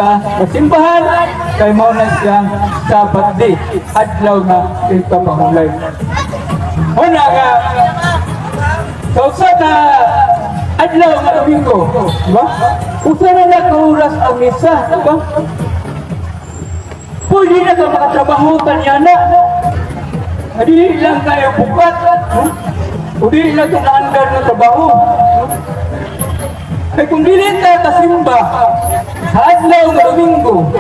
sa simbahan kay mao na siyang Sabat day, adlaw nga ipamahulay. Una nga sa usa na adlaw nga Domingo, di ba? Usa na nag-oras ang misa, di ba? Pwede na ka makatrabaho kanyana. Hindi lang kayo bukat. Hindi lang ito naandar na trabaho. Kaya kung dili ka kasimba sa adlaw nga Domingo,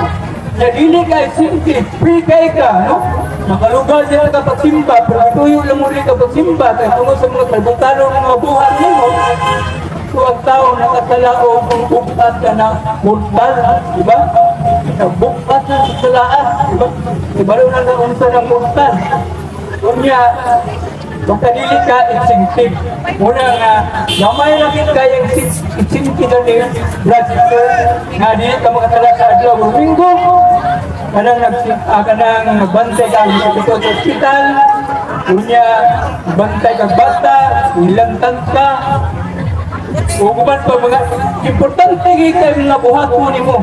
na dili ka simple, free ka, no? Makalugal din ka pagsimba, pero ituyo lang muli ka pagsimba, kaya tungo sa mga kalbutano ng mga buhat mo, so ang tao nakasala o bukat ka na mortal, di ba? Bukat na kasalaan, di ba? Ibalo na naunsa ng mortal. Kunya, baka dili ka insentive. Muna nga, namay lang kayang insentive na ni blood sugar na dili ka makasala sa adlaw o Domingo. Kanang nagbantay ka sa hospital. Kunya, bantay ka bata, ilang ka. O guban pa mga importante kayo mga buhat mo ni mo.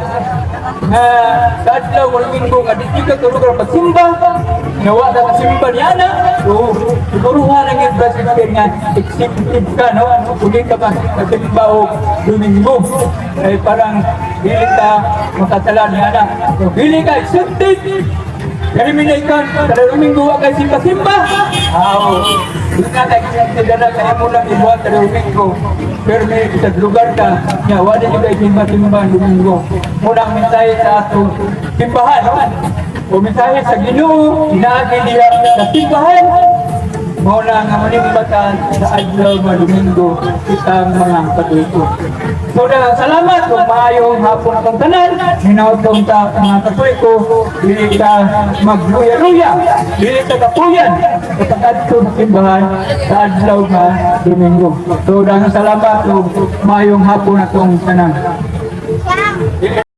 Sa adlaw o Domingo nga di ka lugar pagsimba. Nawa na kasimba niya na. So, siguruhan ang yung president nga executive ka, no? Hindi ka ba kasimba o Domingo. Ay parang dili ka makatala niya na. So, dili ka executive. Kaya minaikan, kada Domingo ka simba-simba. Hindi ka executive na kaya mo lang ibuhat kada Domingo. Pero may sa lugar ka, niya, wala ka simba-simba Domingo. Munang mensahe sa atong simbahan, no? O mensahe sa Ginoo, inaagi niya sa simbahan. Muna nga manimbatan sa adlaw nga Domingo kitang mga Katoliko. So salamat kung maayong hapon akong tanan. Hinaot kong ta mga Katoliko, dili ka magluya-luya, dili ka kapuyan kapag adto sa simbahan sa adlaw nga Domingo. So salamat kung maayong hapon akong tanan.